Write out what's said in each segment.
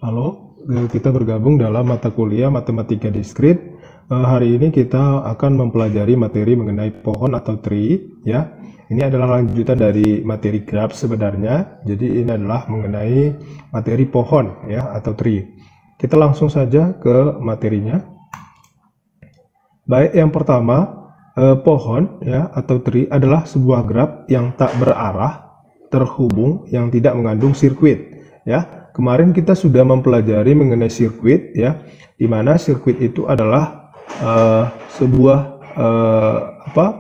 Halo, kita bergabung dalam mata kuliah Matematika Diskrit. Hari ini kita akan mempelajari materi mengenai pohon atau tree, ya. Ini adalah lanjutan dari materi graph sebenarnya. Jadi ini adalah mengenai materi pohon, ya, atau tree. Kita langsung saja ke materinya. Baik, yang pertama, pohon, ya, atau tree adalah sebuah graph yang tak berarah, terhubung, yang tidak mengandung sirkuit, ya. Kemarin kita sudah mempelajari mengenai sirkuit, ya, di mana sirkuit itu adalah sebuah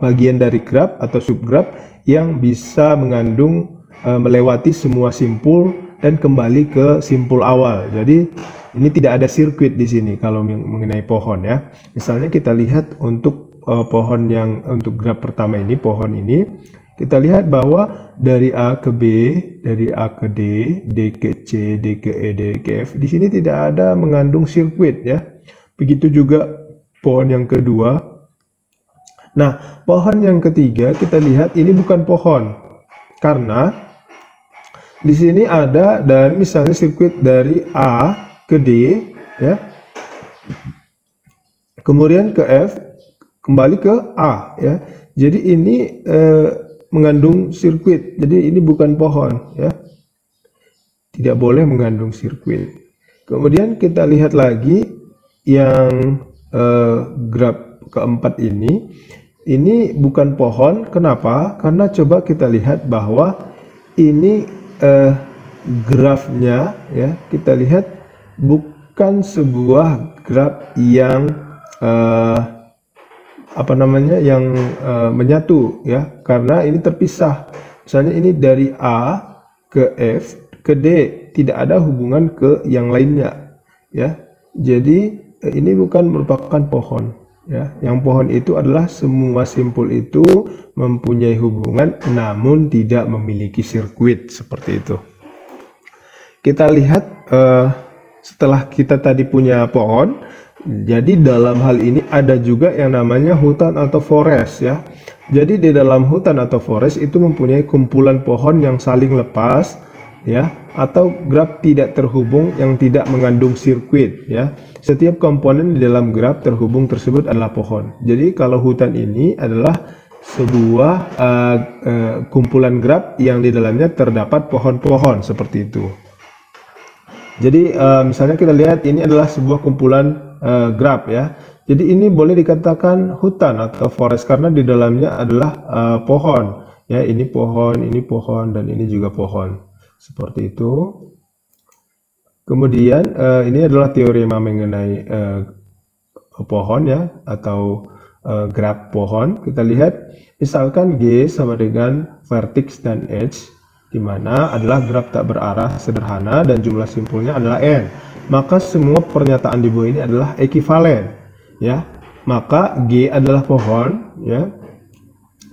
bagian dari graph atau subgraph yang bisa mengandung melewati semua simpul dan kembali ke simpul awal. Jadi ini tidak ada sirkuit di sini kalau mengenai pohon, ya. Misalnya kita lihat untuk pohon yang untuk graph pertama ini, pohon ini. Kita lihat bahwa dari A ke B, dari A ke D, D ke C, D ke E, D ke F, di sini tidak ada mengandung sirkuit, ya. Begitu juga pohon yang kedua. Nah, pohon yang ketiga kita lihat ini bukan pohon, karena di sini ada dan misalnya sirkuit dari A ke D, ya, kemudian ke F, kembali ke A, ya. Jadi ini mengandung sirkuit, jadi ini bukan pohon, ya, tidak boleh mengandung sirkuit. Kemudian kita lihat lagi yang graph keempat ini bukan pohon. Kenapa? Karena coba kita lihat bahwa ini grafnya, ya, kita lihat bukan sebuah graf yang menyatu, ya, karena ini terpisah. Misalnya ini dari A ke F ke D, tidak ada hubungan ke yang lainnya, ya. Jadi ini bukan merupakan pohon, ya. Yang pohon itu adalah semua simpul itu mempunyai hubungan namun tidak memiliki sirkuit, seperti itu. Kita lihat setelah kita tadi punya pohon, jadi dalam hal ini ada juga yang namanya hutan atau forest, ya. Jadi di dalam hutan atau forest itu mempunyai kumpulan pohon yang saling lepas, ya, atau graph tidak terhubung yang tidak mengandung sirkuit, ya. Setiap komponen di dalam graph terhubung tersebut adalah pohon. Jadi kalau hutan ini adalah sebuah kumpulan graph yang di dalamnya terdapat pohon-pohon, seperti itu. Jadi misalnya kita lihat ini adalah sebuah kumpulan graph, ya. Jadi ini boleh dikatakan hutan atau forest karena di dalamnya adalah pohon, ya. Ini pohon, dan ini juga pohon, seperti itu. Kemudian ini adalah teorema mengenai pohon, ya, atau graph pohon. Kita lihat misalkan G sama dengan vertex dan edge, di mana adalah graf tak berarah sederhana dan jumlah simpulnya adalah n. Maka semua pernyataan di bawah ini adalah ekivalen, ya. Maka G adalah pohon, ya,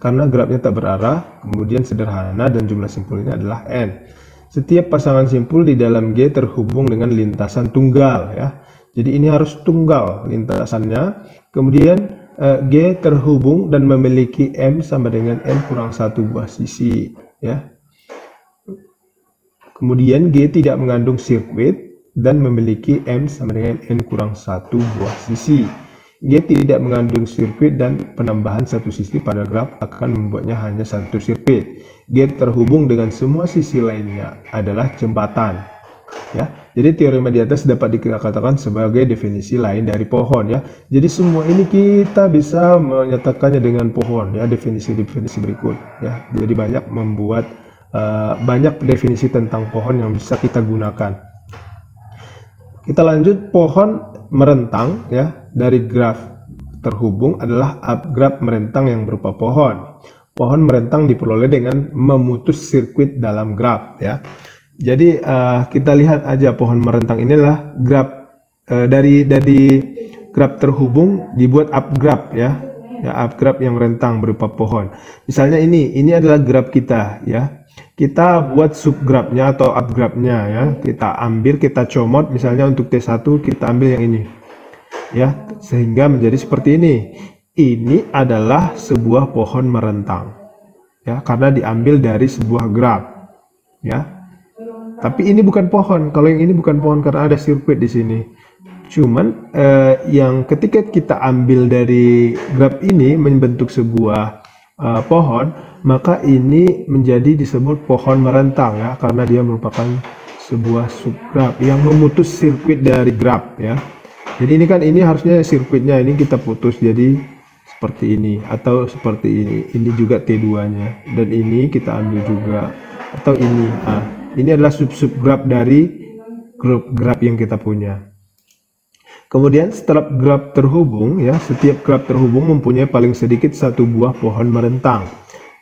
karena grafnya tak berarah, kemudian sederhana dan jumlah simpulnya adalah n. Setiap pasangan simpul di dalam G terhubung dengan lintasan tunggal, ya. Jadi ini harus tunggal lintasannya. Kemudian G terhubung dan memiliki M sama dengan n kurang 1 buah sisi, ya. Kemudian G tidak mengandung sirkuit dan memiliki M sama dengan N kurang 1 buah sisi. G tidak mengandung sirkuit dan penambahan satu sisi pada graf akan membuatnya hanya satu sirkuit. G terhubung dengan semua sisi lainnya adalah jembatan, ya. Jadi teorema di atas dapat dikatakan sebagai definisi lain dari pohon, ya. Jadi semua ini kita bisa menyatakannya dengan pohon, ya, definisi-definisi berikut, ya. Jadi banyak definisi tentang pohon yang bisa kita gunakan. Kita lanjut, pohon merentang, ya, dari graf terhubung adalah graf merentang yang berupa pohon. Pohon merentang diperoleh dengan memutus sirkuit dalam graf, ya. Jadi kita lihat aja pohon merentang ini adalah graf dari graf terhubung dibuat upgraph, ya. Ya, upgraph yang merentang berupa pohon. Misalnya ini adalah graf kita, ya. Kita buat subgrafnya atau upgrafnya, ya. Kita ambil, kita comot, misalnya untuk T1 kita ambil yang ini, ya, sehingga menjadi seperti ini. Ini adalah sebuah pohon merentang, ya, karena diambil dari sebuah graf, ya. Tapi ini bukan pohon. Kalau yang ini bukan pohon karena ada sirkuit di sini. Cuman yang ketika kita ambil dari graf ini membentuk sebuah pohon, maka ini menjadi disebut pohon merentang ya, karena dia merupakan sebuah subgraf yang memutus sirkuit dari graf ya. Jadi ini kan ini harusnya sirkuitnya ini kita putus jadi seperti ini atau seperti ini. Ini juga T2-nya dan ini kita ambil juga atau ini. Nah, ini adalah subgraf dari graf yang kita punya. Kemudian setelah graf terhubung ya, setiap graf terhubung mempunyai paling sedikit satu buah pohon merentang.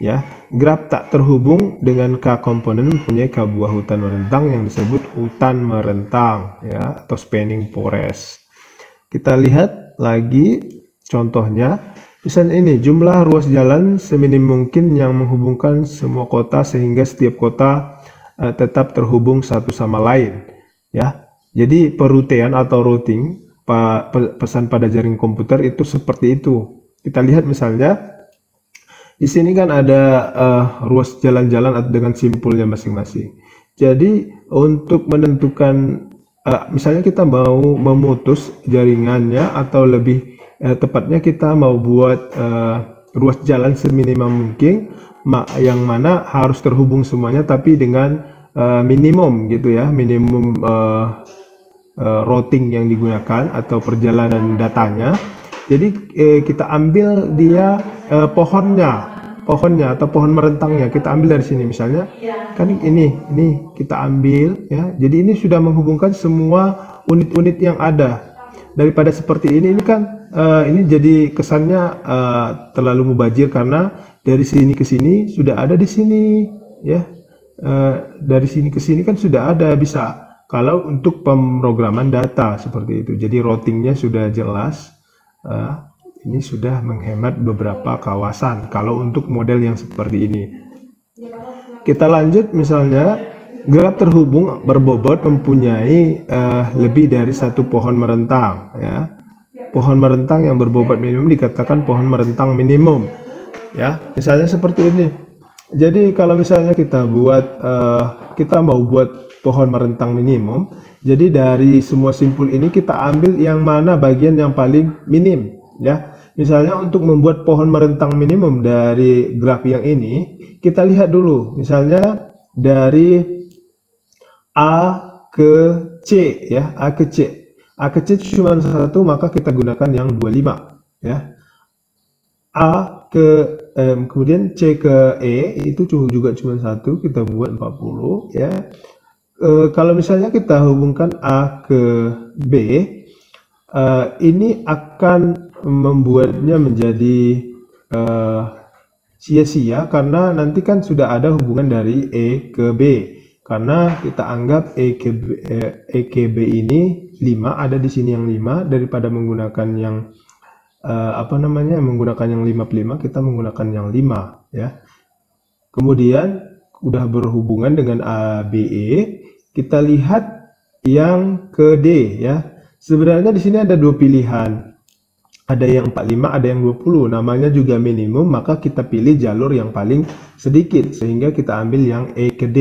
Ya, graf tak terhubung dengan K komponen mempunyai K buah hutan merentang yang disebut hutan merentang ya, atau spanning forest. Kita lihat lagi contohnya. Misalnya ini jumlah ruas jalan seminim mungkin yang menghubungkan semua kota sehingga setiap kota tetap terhubung satu sama lain ya. Jadi perutian atau routing pesan pada jaring komputer itu seperti itu. Kita lihat misalnya di sini kan ada ruas jalan-jalan dengan simpulnya masing-masing. Jadi untuk menentukan misalnya kita mau memutus jaringannya atau lebih tepatnya kita mau buat ruas jalan seminimal mungkin yang mana harus terhubung semuanya tapi dengan minimum gitu ya, minimum routing yang digunakan atau perjalanan datanya. Jadi kita ambil dia pohonnya atau pohon merentangnya kita ambil dari sini misalnya kan ini kita ambil ya. Jadi ini sudah menghubungkan semua unit-unit yang ada. Daripada seperti ini kan ini jadi kesannya terlalu mubazir karena dari sini ke sini sudah ada di sini ya. Dari sini ke sini kan sudah ada bisa. Kalau untuk pemrograman data seperti itu, jadi routingnya sudah jelas. Ini sudah menghemat beberapa kawasan. Kalau untuk model yang seperti ini, kita lanjut misalnya graf terhubung berbobot mempunyai lebih dari satu pohon merentang. Ya, pohon merentang yang berbobot minimum dikatakan pohon merentang minimum. Ya, misalnya seperti ini. Jadi kalau misalnya kita mau buat pohon merentang minimum, jadi dari semua simpul ini kita ambil yang mana bagian yang paling minim ya. Misalnya untuk membuat pohon merentang minimum dari graf yang ini, kita lihat dulu misalnya dari A ke C ya, A ke C cuma satu, maka kita gunakan yang 25 ya. A ke kemudian C ke E itu juga cuma satu, kita buat 40 ya. Kalau misalnya kita hubungkan A ke B, ini akan membuatnya menjadi sia-sia karena nanti kan sudah ada hubungan dari E ke B. Karena kita anggap E ke B ini 5, ada di sini yang 5, daripada menggunakan yang menggunakan yang 55, kita menggunakan yang 5 ya. Kemudian udah berhubungan dengan ABE, kita lihat yang ke D ya. Sebenarnya di sini ada dua pilihan. Ada yang 45, ada yang 20. Namanya juga minimum, maka kita pilih jalur yang paling sedikit sehingga kita ambil yang E ke D.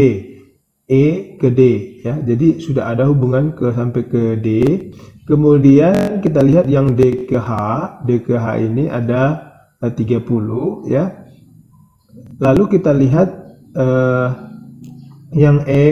E ke D ya. Jadi sudah ada hubungan sampai ke D. Kemudian kita lihat yang D ke H. D ke H ini ada 30 ya. Lalu kita lihat yang E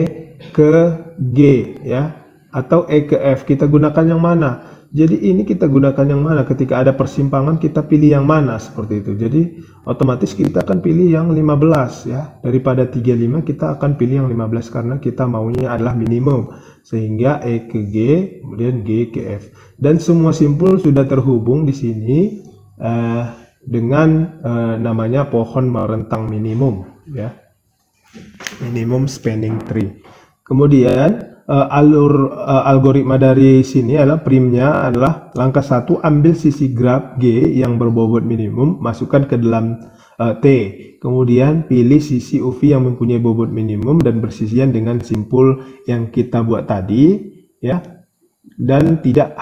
ke G ya, atau E ke F. Kita gunakan yang mana? Jadi ini kita gunakan yang mana? Ketika ada persimpangan kita pilih yang mana seperti itu. Jadi otomatis kita akan pilih yang 15 ya. Daripada 35 kita akan pilih yang 15 karena kita maunya adalah minimum. Sehingga E ke G, kemudian G ke F. Dan semua simpul sudah terhubung di sini dengan namanya pohon merentang minimum ya. Minimum spanning tree. Kemudian algoritma dari sini adalah primnya adalah langkah 1, ambil sisi graf G yang berbobot minimum, masukkan ke dalam T. Kemudian pilih sisi UV yang mempunyai bobot minimum dan bersisian dengan simpul yang kita buat tadi ya. Dan tidak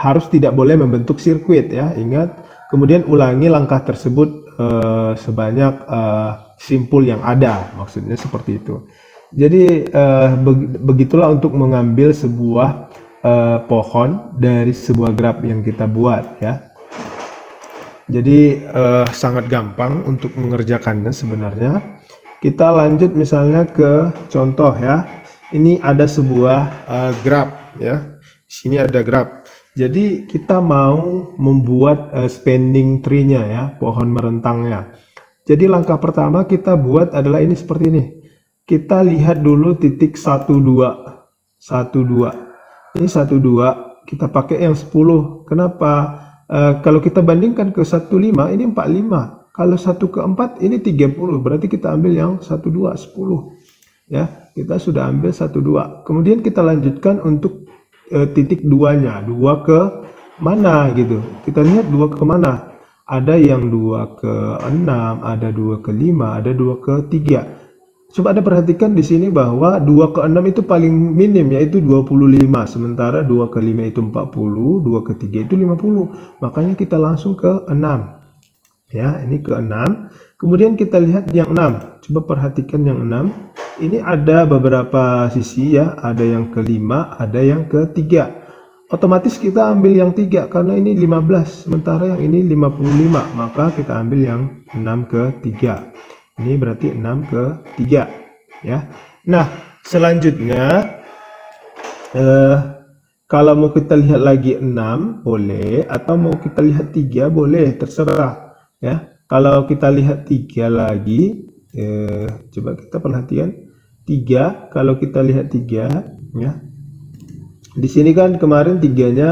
boleh membentuk sirkuit ya, ingat. Kemudian ulangi langkah tersebut sebanyak simpul yang ada, maksudnya seperti itu. Jadi begitulah untuk mengambil sebuah pohon dari sebuah graf yang kita buat ya. Jadi sangat gampang untuk mengerjakannya sebenarnya. Kita lanjut misalnya ke contoh ya. Ini ada sebuah graf ya. Di sini ada graf. Jadi kita mau membuat spending tree-nya ya, pohon merentangnya. Jadi langkah pertama kita buat adalah ini seperti ini. Kita lihat dulu titik 1 2. 1 2. Ini 1 2, kita pakai yang 10. Kenapa? Kalau kita bandingkan ke 1 5, ini 45. Kalau 1 ke 4 ini 30. Berarti kita ambil yang 1 2 10. Ya, kita sudah ambil 1 2. Kemudian kita lanjutkan untuk titik 2-nya. 2 ke mana gitu. Kita lihat 2 ke mana. Ada yang 2 ke 6, ada 2 ke 5, ada 2 ke 3. Coba Anda perhatikan di sini bahwa 2 ke 6 itu paling minim, yaitu 25. Sementara 2 ke 5 itu 40, 2 ke 3 itu 50. Makanya kita langsung ke 6. Ya, ini ke 6. Kemudian kita lihat yang 6. Coba perhatikan yang 6. Ini ada beberapa sisi ya, ada yang ke 5, ada yang ke 3. Otomatis kita ambil yang 3 karena ini 15, sementara yang ini 55. Maka kita ambil yang 6 ke 3. Ini berarti 6 ke 3 ya. Nah, selanjutnya kalau mau kita lihat lagi 6 boleh, atau mau kita lihat 3 boleh, terserah ya. Kalau kita lihat 3 lagi, coba kita perhatikan 3. Kalau kita lihat 3 ya, di sini kan kemarin 3-nya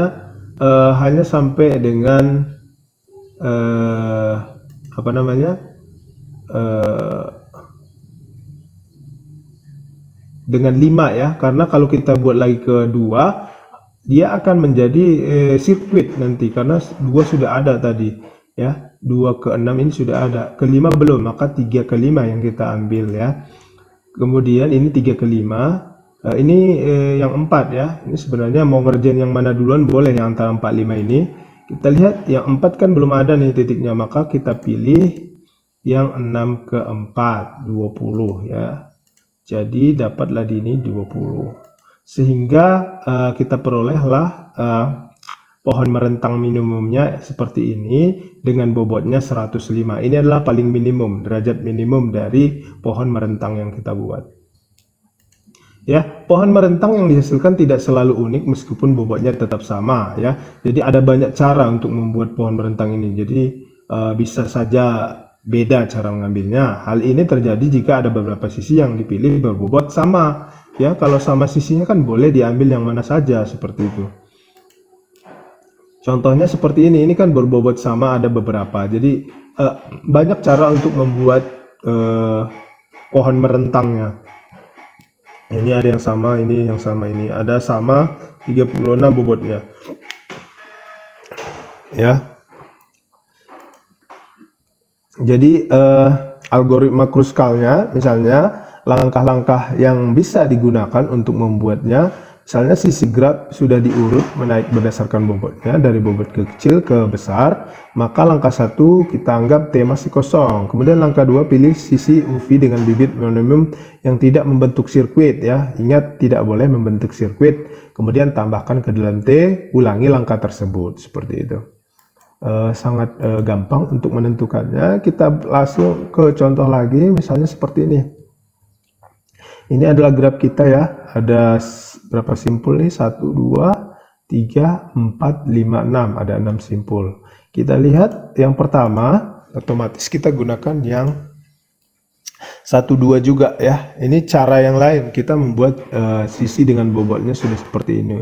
hanya sampai dengan apa namanya, dengan 5 ya, karena kalau kita buat lagi ke 2 dia akan menjadi sirkuit nanti, karena 2 sudah ada tadi ya. 2 ke 6 ini sudah ada, ke 5 belum, maka 3 ke 5 yang kita ambil ya. Kemudian ini 3 ke 5, ini yang 4 ya. Ini sebenarnya mau ngerjain yang mana duluan boleh, yang antara 4 5 ini. Kita lihat yang 4 kan belum ada nih titiknya, maka kita pilih yang 6 ke 4, 20 ya. Jadi dapatlah di ini 20. Sehingga kita perolehlah pohon merentang minimumnya seperti ini dengan bobotnya 105. Ini adalah paling minimum, derajat minimum dari pohon merentang yang kita buat. Ya, pohon merentang yang dihasilkan tidak selalu unik meskipun bobotnya tetap sama ya. Jadi ada banyak cara untuk membuat pohon merentang ini. Jadi bisa saja beda cara mengambilnya. Hal ini terjadi jika ada beberapa sisi yang dipilih berbobot sama. Ya, kalau sama sisinya kan boleh diambil yang mana saja seperti itu. Contohnya seperti ini kan berbobot sama, ada beberapa. Jadi banyak cara untuk membuat pohon merentangnya. Ini ada yang sama, ini yang sama, ini ada sama 36 bobotnya. Ya. Jadi algoritma Kruskalnya, misalnya langkah-langkah yang bisa digunakan untuk membuatnya. Misalnya sisi graf sudah diurut menaik berdasarkan bobotnya dari bobot kecil ke besar, maka langkah 1 kita anggap T masih kosong. Kemudian langkah 2 pilih sisi UV dengan bibit minimum yang tidak membentuk sirkuit ya. Ingat, tidak boleh membentuk sirkuit. Kemudian tambahkan ke dalam T, ulangi langkah tersebut seperti itu. Sangat gampang untuk menentukannya. Kita langsung ke contoh lagi, misalnya seperti ini. Ini adalah graf kita ya, ada berapa simpul nih? 1, 2, 3, 4, 5, 6, ada 6 simpul. Kita lihat yang pertama, otomatis kita gunakan yang 1, 2 juga ya. Ini cara yang lain, kita membuat sisi dengan bobotnya sudah seperti ini.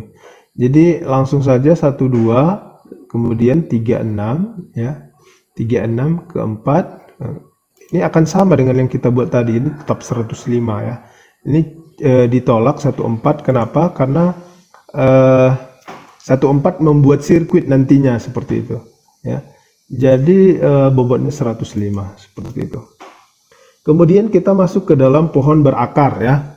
Jadi langsung saja 1, 2, kemudian 3, 6 ya. 3, 6 ke 4. Ini akan sama dengan yang kita buat tadi, ini tetap 105 ya. Ini ditolak 14, kenapa? Karena 14 membuat sirkuit nantinya seperti itu ya. Jadi bobotnya 105 seperti itu. Kemudian kita masuk ke dalam pohon berakar ya.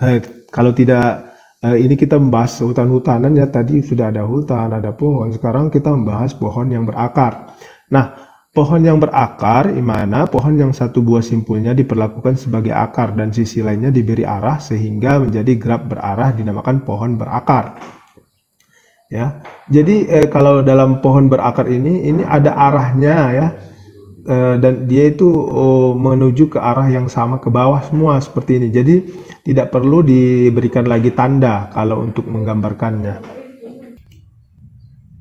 Kalau tidak ini kita membahas hutan-hutanan ya, tadi sudah ada hutan, ada pohon. Sekarang kita membahas pohon yang berakar. Nah, pohon yang berakar, di mana pohon yang satu buah simpulnya diperlakukan sebagai akar dan sisi lainnya diberi arah sehingga menjadi graf berarah dinamakan pohon berakar. Ya, jadi kalau dalam pohon berakar ini ada arahnya ya. Dan dia itu menuju ke arah yang sama ke bawah semua seperti ini. Jadi tidak perlu diberikan lagi tanda kalau untuk menggambarkannya.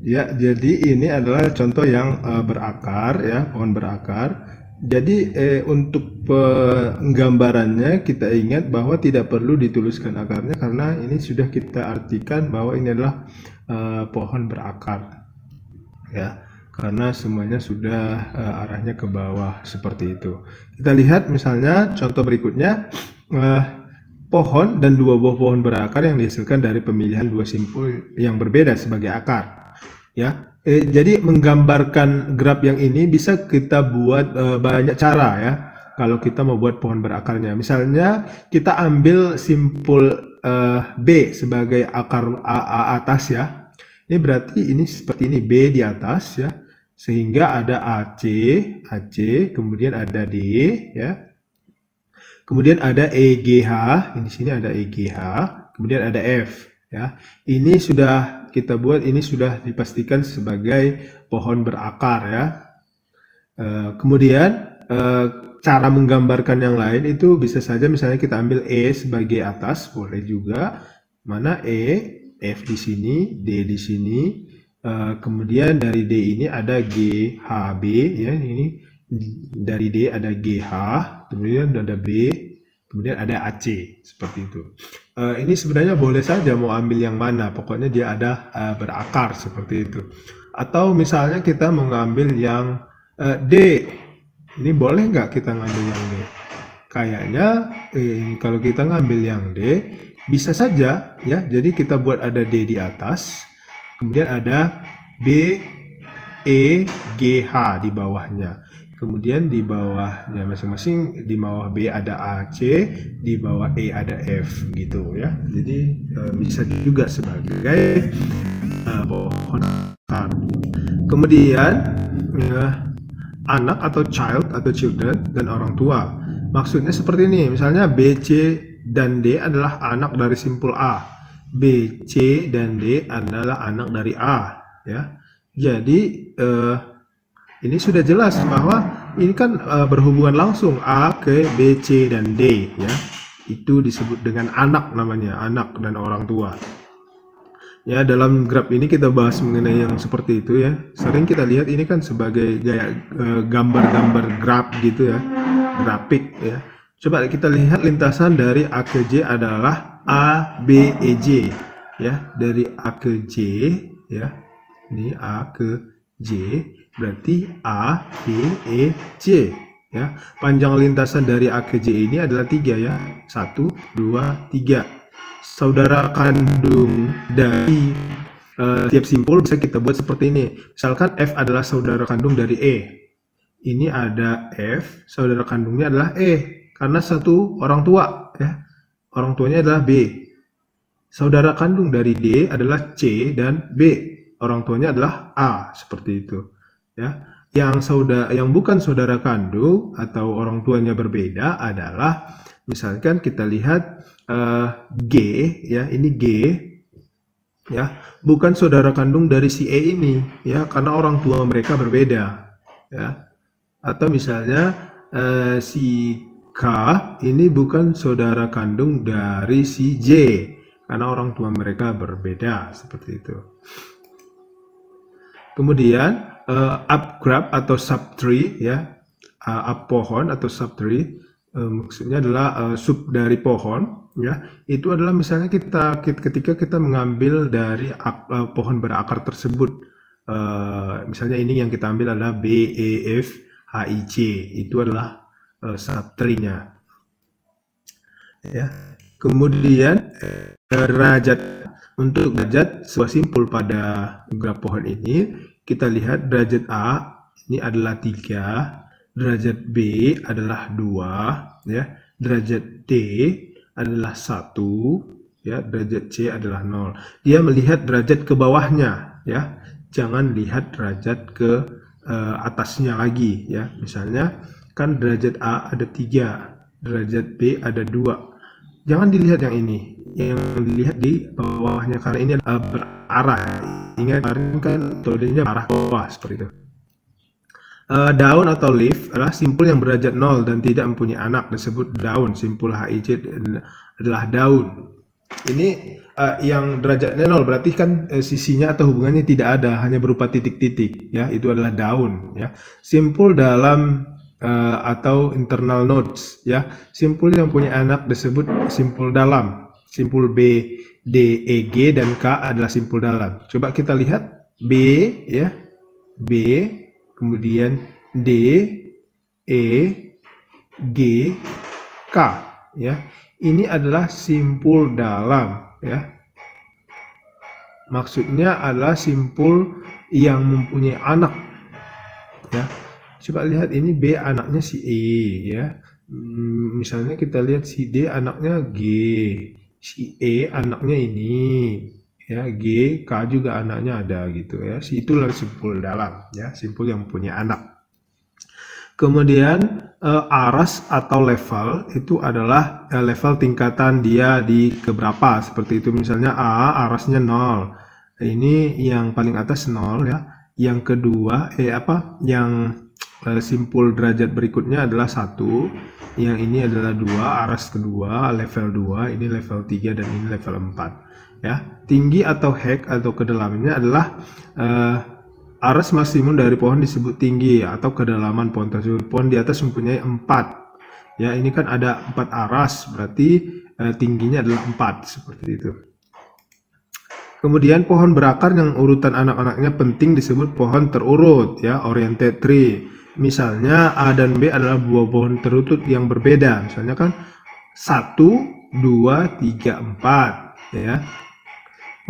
Ya, jadi ini adalah contoh yang berakar ya, pohon berakar. Jadi untuk penggambarannya kita ingat bahwa tidak perlu dituliskan akarnya karena ini sudah kita artikan bahwa ini adalah pohon berakar. Ya. Karena semuanya sudah arahnya ke bawah seperti itu. Kita lihat misalnya contoh berikutnya, pohon dan dua buah pohon berakar yang dihasilkan dari pemilihan dua simpul yang berbeda sebagai akar. Ya, jadi menggambarkan graf yang ini bisa kita buat banyak cara ya. Kalau kita mau buat pohon berakarnya, misalnya kita ambil simpul B sebagai akar A atas ya. Ini berarti ini seperti ini, B di atas ya. Sehingga ada AC, kemudian ada D ya. Kemudian ada EGH, di sini ada EGH, kemudian ada F ya. Ini sudah kita buat, ini sudah dipastikan sebagai pohon berakar ya. Kemudian cara menggambarkan yang lain itu bisa saja misalnya kita ambil E sebagai atas, boleh juga. Mana E, F di sini, D di sini. Kemudian dari D ini ada GHB ya, ini dari D ada GH, kemudian ada B, kemudian ada AC seperti itu. Ini sebenarnya boleh saja mau ambil yang mana, pokoknya dia ada berakar seperti itu. Atau misalnya kita mau ngambil yang D, ini boleh nggak kita ngambil yang D? Kayaknya kalau kita ngambil yang D bisa saja ya, jadi kita buat ada D di atas. Kemudian ada B, E, G, H di bawahnya. Kemudian di bawahnya masing-masing, di bawah B ada AC, di bawah E ada F gitu ya. Jadi bisa juga sebagai pohon akar. Kemudian anak atau child atau children dan orang tua. Maksudnya seperti ini. Misalnya B, C, dan D adalah anak dari simpul A. B, C, dan D adalah anak dari A ya. Jadi ini sudah jelas bahwa ini kan berhubungan langsung A ke B, C, dan D ya. Itu disebut dengan anak namanya, anak dan orang tua. Ya, dalam graf ini kita bahas mengenai yang seperti itu ya. Sering kita lihat ini kan sebagai gaya gambar-gambar graf gitu ya, grafik ya. Coba kita lihat lintasan dari A ke J adalah A, B, E, J ya. Dari A ke J ya, ini A ke J berarti A, B, E, J ya. Panjang lintasan dari A ke J ini adalah 3 ya, 1, 2, 3. Saudara kandung dari tiap simpul bisa kita buat seperti ini. Misalkan F adalah saudara kandung dari E, ini ada F, saudara kandungnya adalah E karena satu orang tua ya, orang tuanya adalah B. Saudara kandung dari D adalah C dan B, orang tuanya adalah A, seperti itu ya. Yang bukan saudara kandung atau orang tuanya berbeda adalah misalkan kita lihat G ya, ini G ya, bukan saudara kandung dari si E ini ya, karena orang tua mereka berbeda ya. Atau misalnya si K ini bukan saudara kandung dari si J karena orang tua mereka berbeda, seperti itu. Kemudian upgraph atau subtree ya, up pohon atau subtree maksudnya adalah sub dari pohon ya. Itu adalah misalnya ketika kita mengambil dari pohon berakar tersebut, misalnya ini yang kita ambil adalah B, E, F, H, I, C, itu adalah subtree-nya ya. Kemudian derajat, untuk derajat sebuah simpul pada graf pohon ini kita lihat derajat A ini adalah 3, derajat B adalah 2 ya, derajat D adalah 1 ya, derajat C adalah 0. Dia melihat derajat ke bawahnya ya, jangan lihat derajat ke atasnya lagi ya. Misalnya kan derajat A ada 3, derajat B ada 2. Jangan dilihat yang ini, yang dilihat di bawahnya karena ini berarah. Ingat kemarin kan metodenya arah bawah seperti itu. Daun atau leaf adalah simpul yang berderajat 0 dan tidak mempunyai anak, disebut daun. Simpul HIJ adalah daun. Ini yang derajatnya 0 berarti kan sisinya atau hubungannya tidak ada, hanya berupa titik-titik ya, itu adalah daun ya. Simpul dalam atau internal nodes ya. Simpul yang punya anak disebut simpul dalam. Simpul B, D, E, G dan K adalah simpul dalam. Coba kita lihat B ya. B, kemudian D, E, G, K ya. Ini adalah simpul dalam ya. Maksudnya adalah simpul yang mempunyai anak ya. Coba lihat ini B anaknya si E ya. Misalnya kita lihat si D anaknya G, si E anaknya ini ya, G, K juga anaknya ada gitu ya. Itulah simpul dalam ya, simpul yang punya anak. Kemudian aras atau level itu adalah level tingkatan dia di keberapa, seperti itu. Misalnya A arasnya 0. Ini yang paling atas 0 ya. Yang kedua yang simpul derajat berikutnya adalah 1, yang ini adalah 2, aras kedua, level 2, ini level 3 dan ini level 4 ya. Tinggi atau height atau kedalamannya adalah aras maksimum dari pohon disebut tinggi atau kedalaman pohon tersebut. Pohon di atas mempunyai 4 ya, ini kan ada 4 aras, berarti tingginya adalah 4 seperti itu. Kemudian pohon berakar yang urutan anak-anaknya penting disebut pohon terurut ya, oriented tree. Misalnya A dan B adalah dua pohon terurut yang berbeda. Misalnya kan 1, 2, 3, 4 ya.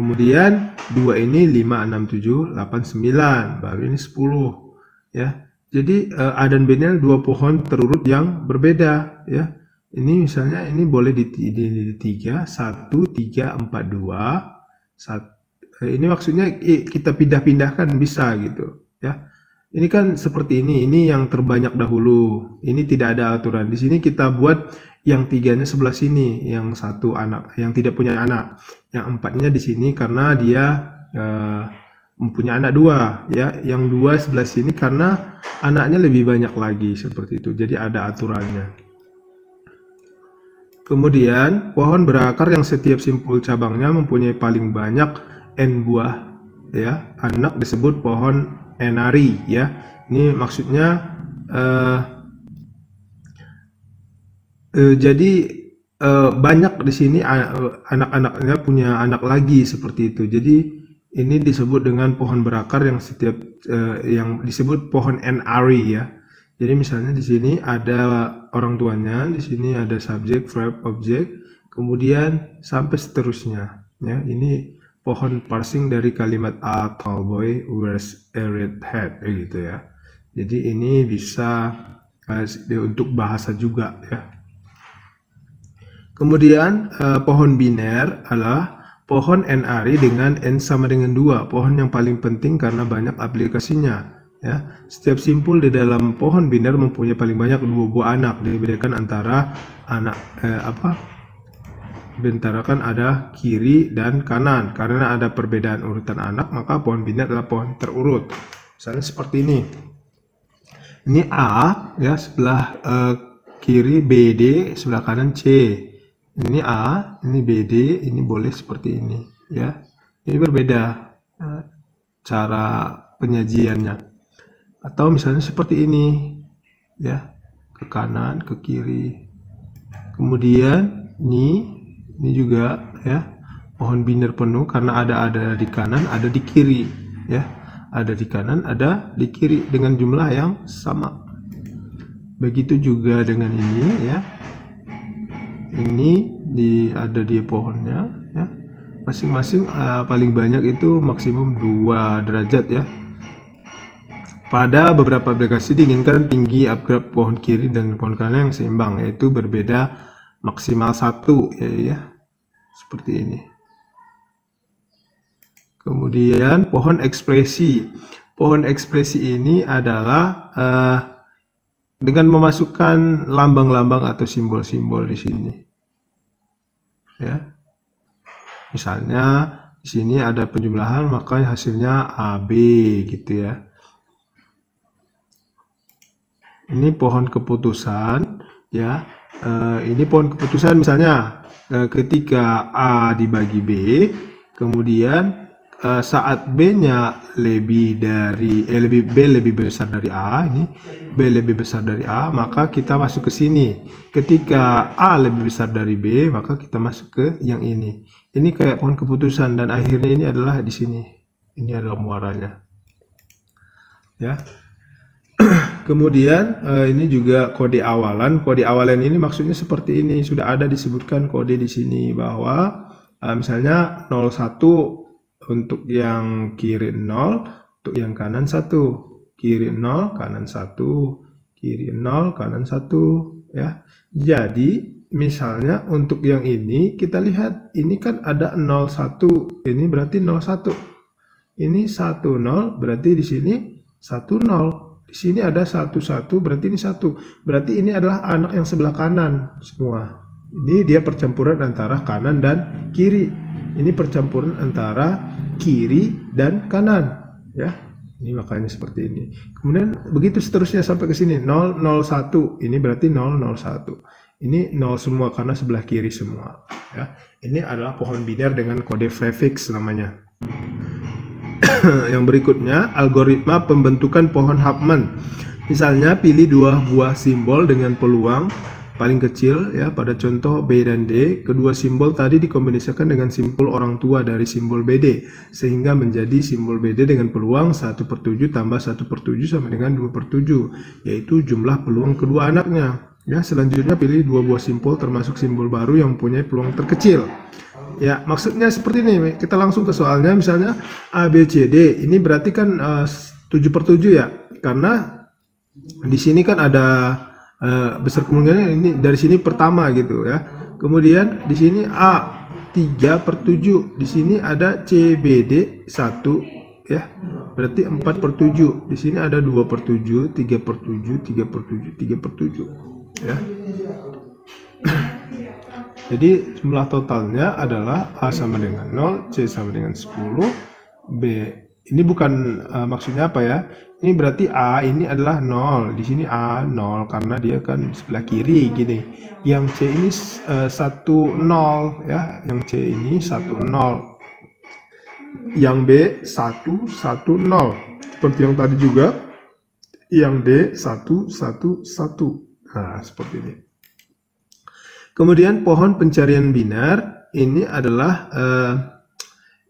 Kemudian 2 ini 5, 6, 7, 8, 9, baru ini 10 ya. Jadi A dan B ini dua pohon terurut yang berbeda ya. Ini misalnya ini boleh di 3, 1, 3, 4, 2. Ini maksudnya kita pindah-pindahkan bisa gitu ya. Ini kan seperti ini yang terbanyak dahulu. Ini tidak ada aturan. Di sini kita buat yang 3-nya sebelah sini, yang 1 anak, yang tidak punya anak. Yang 4-nya di sini karena dia mempunyai anak 2 ya. Yang 2 sebelah sini karena anaknya lebih banyak lagi seperti itu. Jadi ada aturannya. Kemudian pohon berakar yang setiap simpul cabangnya mempunyai paling banyak N buah ya, anak disebut pohon enari ya. Ini maksudnya jadi banyak di sini anak-anaknya punya anak lagi seperti itu. Jadi ini disebut dengan pohon berakar yang setiap yang disebut pohon enari ya. Jadi misalnya di sini ada orang tuanya, di sini ada subjek, verb, objek, kemudian sampai seterusnya ya. Ini pohon parsing dari kalimat a tall boy wears a red hat gitu ya. Jadi ini bisa untuk bahasa juga ya. Kemudian pohon biner adalah pohon NRI dengan N sama dengan 2, pohon yang paling penting karena banyak aplikasinya ya. Setiap simpul di dalam pohon biner mempunyai paling banyak 2 buah anak. Dibedakan antara anak bentarakan ada kiri dan kanan. Karena ada perbedaan urutan anak, maka pohon biner adalah pohon terurut. Misalnya seperti ini. Ini A ya, sebelah kiri BD, sebelah kanan C. Ini A, ini BD, ini boleh seperti ini ya. Ini berbeda cara penyajiannya. Atau misalnya seperti ini ya, ke kanan, ke kiri. Kemudian ini juga ya, pohon biner penuh karena ada di kanan, ada di kiri ya. Ada di kanan, ada di kiri dengan jumlah yang sama. Begitu juga dengan ini ya. Ini ada di pohonnya ya. Masing-masing paling banyak itu maksimum 2 derajat ya. Pada beberapa aplikasi diinginkan tinggi upgrade pohon kiri dan pohon kanan yang seimbang, yaitu berbeda maksimal 1 ya. Seperti ini. Kemudian pohon ekspresi. pohon ekspresi ini adalah dengan memasukkan lambang-lambang atau simbol-simbol di sini. Ya. Misalnya di sini ada penjumlahan, maka hasilnya AB gitu ya. Ini pohon keputusan ya. Ini pohon keputusan misalnya ketika A dibagi B, kemudian saat B-nya lebih dari B lebih besar dari A, ini B lebih besar dari A, maka kita masuk ke sini. Ketika A lebih besar dari B, maka kita masuk ke yang ini. Ini kayak pohon keputusan dan akhirnya ini adalah di sini. Ini adalah muaranya. Ya. Kemudian ini juga kode awalan. Kode awalan ini maksudnya seperti ini. Sudah ada disebutkan kode di sini bahwa misalnya 01 untuk yang kiri 0, untuk yang kanan 1. Kiri 0, kanan 1, kiri 0, kanan 1 ya. Jadi misalnya untuk yang ini kita lihat ini kan ada 01. Ini berarti 01. Ini 10 berarti di sini 10. Di sini ada 11 berarti ini 1. Berarti ini adalah anak yang sebelah kanan semua. Ini dia percampuran antara kanan dan kiri. Ini percampuran antara kiri dan kanan ya. Ini makanya seperti ini. Kemudian begitu seterusnya sampai ke sini 001. Ini berarti 001. Ini 0 semua karena sebelah kiri semua ya. Ini adalah pohon biner dengan kode prefix namanya. Yang berikutnya, algoritma pembentukan pohon Huffman. Misalnya, pilih dua buah simbol dengan peluang paling kecil ya pada contoh B dan D. Kedua simbol tadi dikombinasikan dengan simbol orang tua dari simbol BD sehingga menjadi simbol BD dengan peluang 1/7 tambah 1/7 sama dengan 2/7, yaitu jumlah peluang kedua anaknya. Ya, selanjutnya pilih dua buah simbol termasuk simbol baru yang mempunyai peluang terkecil. Ya, maksudnya seperti ini. Kita langsung ke soalnya, misalnya A, B, C, D. Ini berarti kan 7/7 ya. Karena di sini kan ada besar kemungkinan ini dari sini pertama gitu ya. Kemudian di sini A 3/7. Di sini ada C, B, D 1 ya. Berarti 4/7. Di sini ada 2/7, 3/7, 3/7, 3/7 ya. Jadi jumlah totalnya adalah A sama dengan 0, C sama dengan 10, B ini bukan maksudnya apa ya? Ini berarti A ini adalah 0. Di sini A 0 karena dia kan sebelah kiri gini. Yang C ini 1 0 ya. Yang C ini 1 0. Yang B 1 1 0. Seperti yang tadi juga. Yang D 1 1 1. Nah, seperti ini. Kemudian pohon pencarian biner ini adalah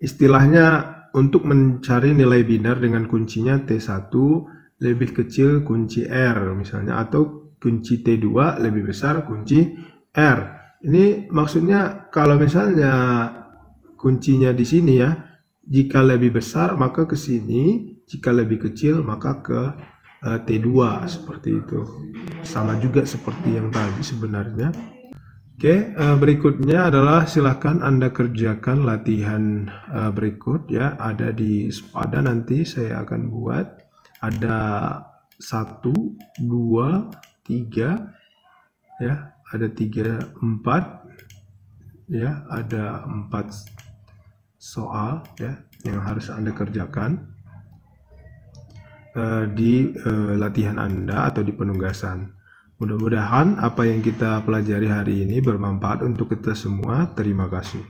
istilahnya untuk mencari nilai biner dengan kuncinya T1 lebih kecil kunci R misalnya, atau kunci T2 lebih besar kunci R. Ini maksudnya kalau misalnya kuncinya di sini ya, jika lebih besar maka ke sini, jika lebih kecil maka ke T2 seperti itu. Sama juga seperti yang tadi sebenarnya. Oke, berikutnya adalah silakan Anda kerjakan latihan berikut ya, ada di Spada nanti saya akan buat. Ada 1, 2, 3 ya, ada 3, 4 ya, ada 4 soal ya yang harus Anda kerjakan di latihan Anda atau di penugasan. Mudah-mudahan apa yang kita pelajari hari ini bermanfaat untuk kita semua. Terima kasih.